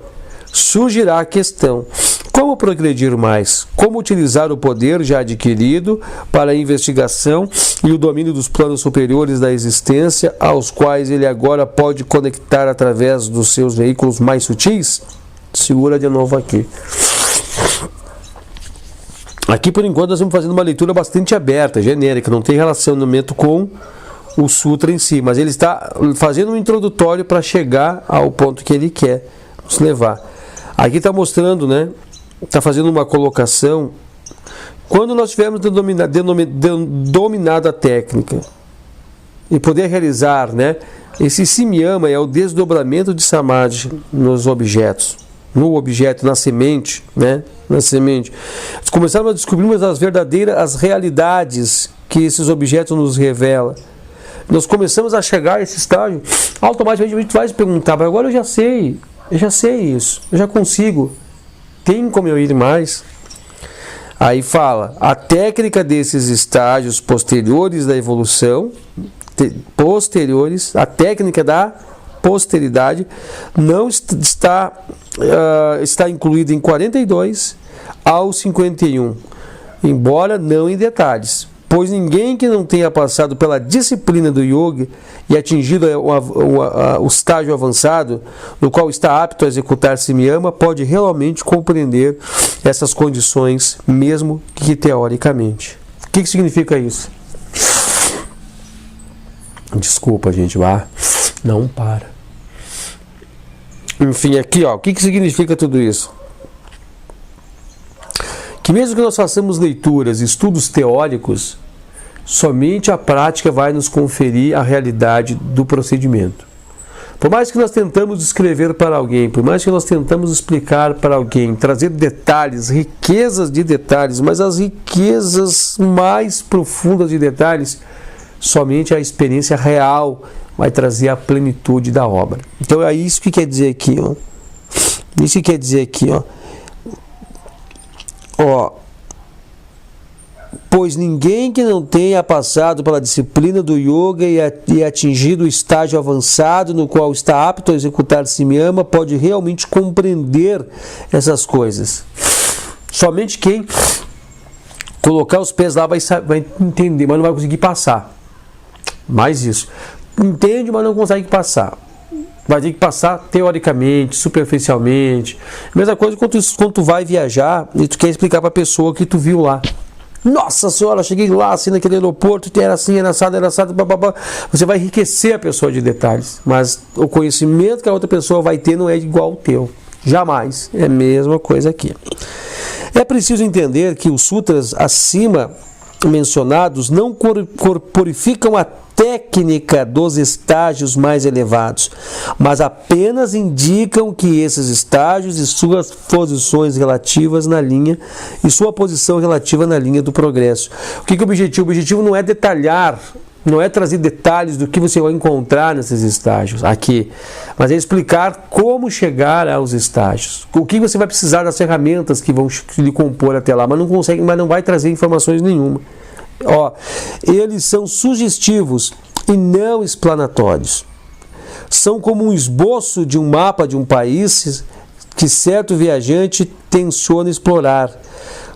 surgirá a questão: como progredir mais? Como utilizar o poder já adquirido para a investigação e o domínio dos planos superiores da existência, aos quais ele agora pode conectar através dos seus veículos mais sutis? Segura de novo aqui. Aqui, por enquanto, nós estamos fazendo uma leitura bastante aberta, genérica, não tem relacionamento com o sutra em si, mas ele está fazendo um introdutório para chegar ao ponto que ele quer nos levar. Aqui está mostrando, né? Está fazendo uma colocação. Quando nós tivermos dominado a técnica e poder realizar, né? Esse Simyama é o desdobramento de Samadhi nos objetos, no objeto, na semente, né? Na semente. Começamos a descobrir as realidades que esses objetos nos revelam. Nós começamos a chegar a esse estágio, automaticamente a gente vai se perguntar: mas agora eu já sei isso, eu já consigo, tem como eu ir mais? Aí fala: a técnica desses estágios posteriores da evolução, a técnica da posteridade, não está incluída em 42 ao 51, embora não em detalhes. Pois ninguém que não tenha passado pela disciplina do yoga e atingido o estágio avançado, no qual está apto a executar Simyama, pode realmente compreender essas condições, mesmo que teoricamente. O que significa isso? Desculpa, gente, não para. Enfim, aqui, ó, o que significa tudo isso? Que mesmo que nós façamos leituras, estudos teóricos, somente a prática vai nos conferir a realidade do procedimento. Por mais que nós tentamos descrever para alguém, por mais que nós tentamos explicar para alguém, trazer detalhes, riquezas de detalhes, mas as riquezas mais profundas de detalhes, somente a experiência real vai trazer a plenitude da obra. Então é isso que quer dizer aqui, ó. Isso que quer dizer aqui, ó. Pois ninguém que não tenha passado pela disciplina do yoga e atingido o estágio avançado no qual está apto a executar Simyama pode realmente compreender essas coisas. Somente quem colocar os pés lá vai entender, mas não vai conseguir passar. Mais isso. Entende, mas não consegue passar. Vai ter que passar teoricamente, superficialmente. Mesma coisa quando tu vai viajar e tu quer explicar para a pessoa que tu viu lá. Nossa senhora, cheguei lá assim naquele aeroporto, era assim, era assado, bababá. Você vai enriquecer a pessoa de detalhes, mas o conhecimento que a outra pessoa vai ter não é igual ao teu. Jamais. É a mesma coisa aqui. É preciso entender que os sutras acima mencionados não corporificam a técnica dos estágios mais elevados, mas apenas indicam que esses estágios e suas posições relativas na linha e sua posição relativa na linha do progresso. O que é o objetivo? O objetivo não é detalhar Não é trazer detalhes do que você vai encontrar nesses estágios aqui, mas é explicar como chegar aos estágios. O que você vai precisar das ferramentas que vão lhe compor até lá, mas não vai trazer informações nenhuma. Eles são sugestivos e não explanatórios. São como um esboço de um mapa de um país que certo viajante tenciona explorar.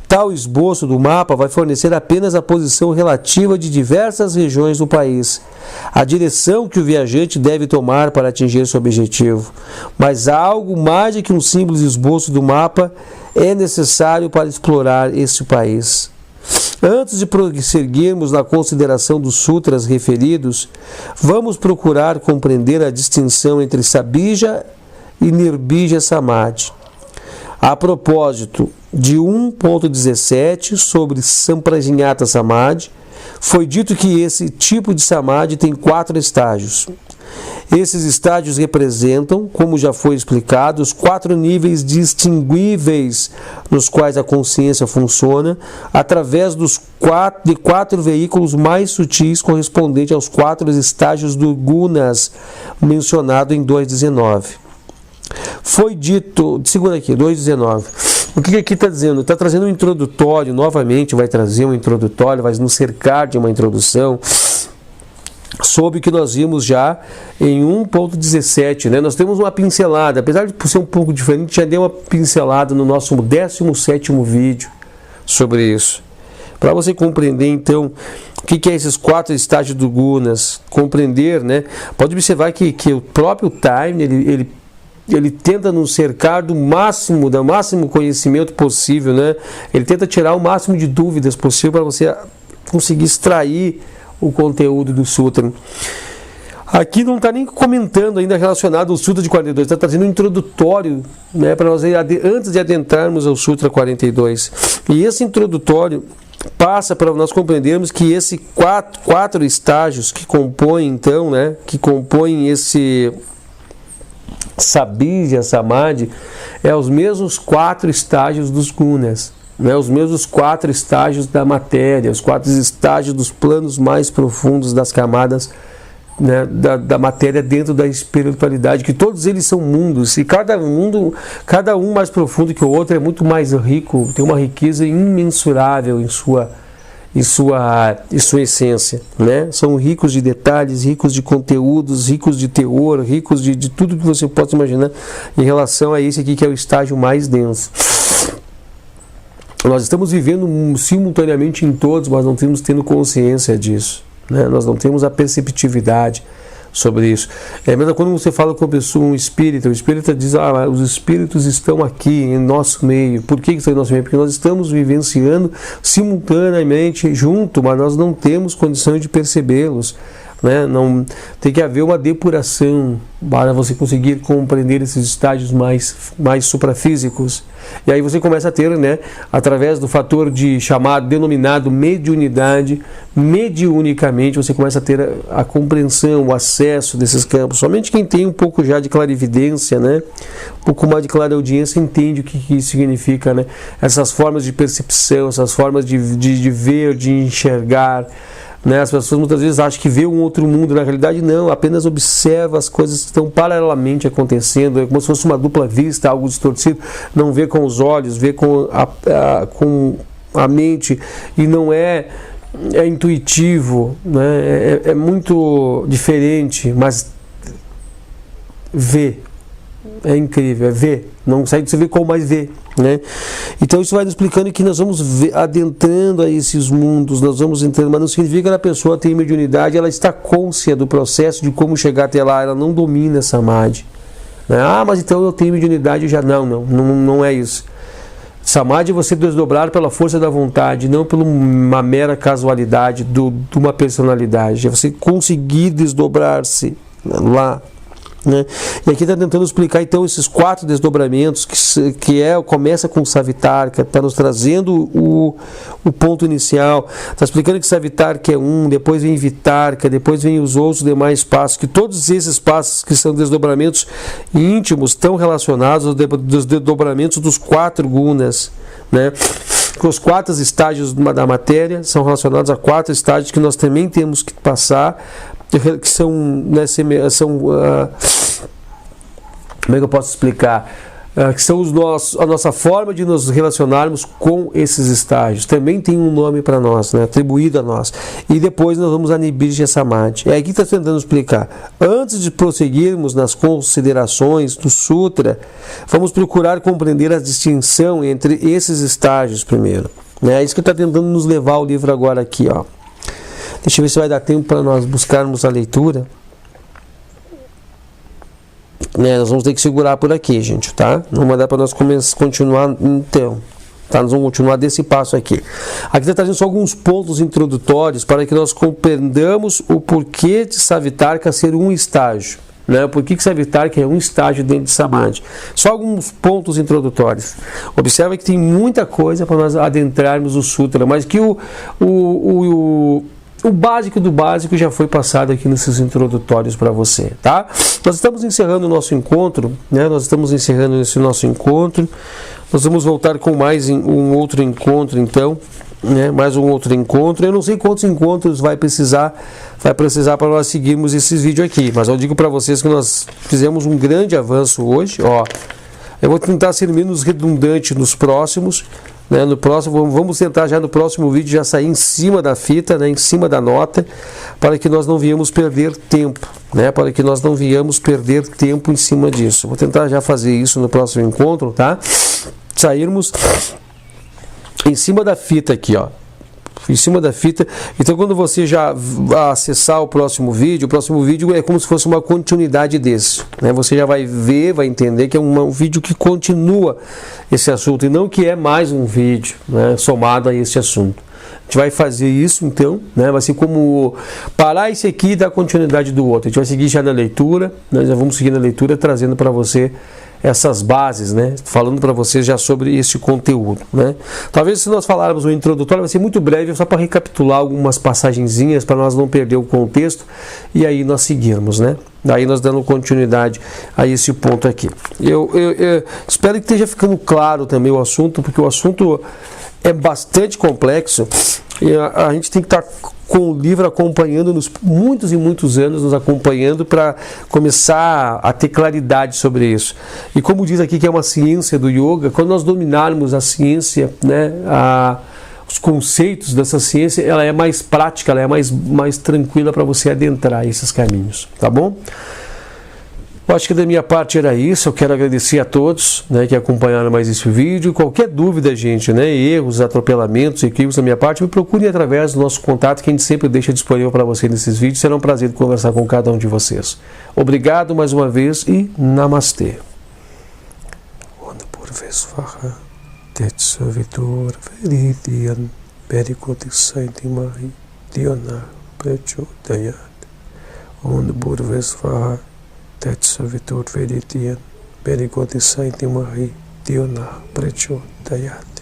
Tal esboço do mapa vai fornecer apenas a posição relativa de diversas regiões do país, a direção que o viajante deve tomar para atingir seu objetivo. Mas algo mais do que um simples esboço do mapa é necessário para explorar esse país. Antes de prosseguirmos na consideração dos sutras referidos, vamos procurar compreender a distinção entre Sabija e Nirbija Samadhi. A propósito de 1.17 sobre Samprajñāta Samadhi, foi dito que esse tipo de Samadhi tem 4 estágios. Esses estágios representam, como já foi explicado, os 4 níveis distinguíveis nos quais a consciência funciona através de 4 veículos mais sutis correspondentes aos 4 estágios do Gunas, mencionado em 2.19. Foi dito, segura aqui, 2.19. O que aqui está dizendo? Está trazendo um introdutório, novamente vai trazer um introdutório, vai nos cercar de uma introdução sobre o que nós vimos já em 1.17, né? Nós temos uma pincelada, apesar de ser um pouco diferente, já deu uma pincelada no nosso 17º vídeo sobre isso. Para você compreender, então, o que é esses 4 estágios do Gunas, compreender, né? Pode observar que o próprio Time, ele tenta nos cercar do máximo conhecimento possível, né? Ele tenta tirar o máximo de dúvidas possível para você conseguir extrair o conteúdo do Sutra. Aqui não está nem comentando ainda relacionado ao Sutra de 42, está trazendo um introdutório, né, para nós, antes de adentrarmos ao Sutra 42. E esse introdutório passa para nós compreendermos que esses quatro estágios que compõem, então, né, que compõem esse Sabija Samadhi, é os mesmos 4 estágios dos Gunas, né, os mesmos 4 estágios da matéria, os 4 estágios dos planos mais profundos das camadas, né, da matéria dentro da espiritualidade, que todos eles são mundos, e cada um mais profundo que o outro é muito mais rico, tem uma riqueza imensurável em sua essência, né? São ricos de detalhes, ricos de conteúdos, ricos de teor, ricos de tudo que você possa imaginar em relação a esse aqui que é o estágio mais denso. Nós estamos vivendo simultaneamente em todos, mas não estamos tendo consciência disso, né? Nós não temos a perceptividade sobre isso. É mesmo quando você fala com uma pessoa, o espírita diz, os espíritos estão aqui em nosso meio. Por que estão em nosso meio? Porque nós estamos vivenciando simultaneamente junto, mas nós não temos condições de percebê-los, né? Não, tem que haver uma depuração para você conseguir compreender esses estágios mais suprafísicos. E aí você começa a ter, né, através do fator denominado mediunidade, mediunicamente você começa a ter a compreensão, o acesso desses campos. Somente quem tem um pouco já de clarividência, né, um pouco mais de clareaudiência, entende o que isso significa, né? Essas formas de percepção, essas formas de ver, de enxergar, né? As pessoas muitas vezes acham que vê um outro mundo, na realidade não, apenas observa as coisas que estão paralelamente acontecendo, é como se fosse uma dupla vista, algo distorcido, não vê com os olhos, vê com a mente, e não é intuitivo, né? É muito diferente, mas vê, é incrível, é ver, não sai de você ver como mais vê, né? Então isso vai nos explicando que nós vamos adentrando a esses mundos, nós vamos entrando, mas não significa que a pessoa tem mediunidade, ela está consciente do processo de como chegar até lá, ela não domina essa Samadhi, né? Mas então eu tenho mediunidade, já não é isso. Samadhi é você desdobrar pela força da vontade, não por uma mera casualidade de uma personalidade, é você conseguir desdobrar-se lá, né? E aqui está tentando explicar então esses 4 desdobramentos começa com Savitarka, está nos trazendo o ponto inicial, está explicando que Savitarka é depois vem Vitarka, depois vem os outros demais passos, que todos esses passos que são desdobramentos íntimos estão relacionados aos desdobramentos dos 4 gunas, né? os 4 estágios da matéria são relacionados a 4 estágios que nós também temos que passar, que são, né, como é que eu posso explicar? Que são a nossa forma de nos relacionarmos com esses estágios. Também tem um nome para nós, né, atribuído a nós. E depois nós vamos a Nibbija Samadhi. É aqui que está tentando explicar. Antes de prosseguirmos nas considerações do Sutra, vamos procurar compreender a distinção entre esses estágios primeiro. É isso que está tentando nos levar o livro agora aqui, ó. Deixa eu ver se vai dar tempo para nós buscarmos a leitura. Nós vamos ter que segurar por aqui, gente, tá? Não vai dar para nós continuar, então, tá? Nós vamos continuar desse passo aqui. Aqui está trazendo só alguns pontos introdutórios para que nós compreendamos o porquê de Savitarka ser um estágio, né? Por que Savitarka é um estágio dentro de Samadhi? Só alguns pontos introdutórios. Observa que tem muita coisa para nós adentrarmos o Sutra, mas que o básico do básico já foi passado aqui nesses introdutórios para você, tá? Nós estamos encerrando o nosso encontro, né? Nós estamos encerrando esse nosso encontro. Nós vamos voltar com mais um outro encontro, então, né? Mais um outro encontro. Eu não sei quantos encontros vai precisar para nós seguirmos esses vídeos aqui, mas eu digo para vocês que nós fizemos um grande avanço hoje, ó. Eu vou tentar ser menos redundante nos próximos, né? No próximo, vamos tentar já no próximo vídeo já sair em cima da fita, né? Em cima da nota, para que nós não venhamos perder tempo, né? Para que nós não venhamos perder tempo em cima disso. Vou tentar já fazer isso no próximo encontro, tá? Sairmos em cima da fita aqui, ó. Em cima da fita. Então, quando você já acessar o próximo vídeo é como se fosse uma continuidade desse, né? Você já vai ver, vai entender que é um vídeo que continua esse assunto e não que é mais um vídeo, né, somado a esse assunto. A gente vai fazer isso, então, né? Vai ser como parar esse aqui e dar continuidade do outro. A gente vai seguir já na leitura, nós já vamos seguir na leitura, trazendo para você essas bases, né? Falando para vocês já sobre esse conteúdo, né? Talvez se nós falarmos o introdutório, vai ser muito breve, só para recapitular algumas passagenzinhas, para nós não perder o contexto, e aí nós seguirmos, né? Daí nós dando continuidade a esse ponto aqui. Eu espero que esteja ficando claro também o assunto, porque o assunto é bastante complexo, e a gente tem que estar com o livro acompanhando-nos muitos e muitos anos, nos acompanhando para começar a ter claridade sobre isso. E como diz aqui que é uma ciência do yoga, quando nós dominarmos a ciência, né, os conceitos dessa ciência, ela é mais prática, ela é mais tranquila para você adentrar esses caminhos, tá bom? Eu acho que da minha parte era isso. Eu quero agradecer a todos, né, que acompanharam mais esse vídeo. Qualquer dúvida, gente, né, erros, atropelamentos, equívocos da minha parte, me procurem através do nosso contato, que a gente sempre deixa disponível para você nesses vídeos. Será um prazer conversar com cada um de vocês. Obrigado mais uma vez e Namastê. Tetsavitur Veditiyan Perigoti Saiti Mahi Diona Prechodayat.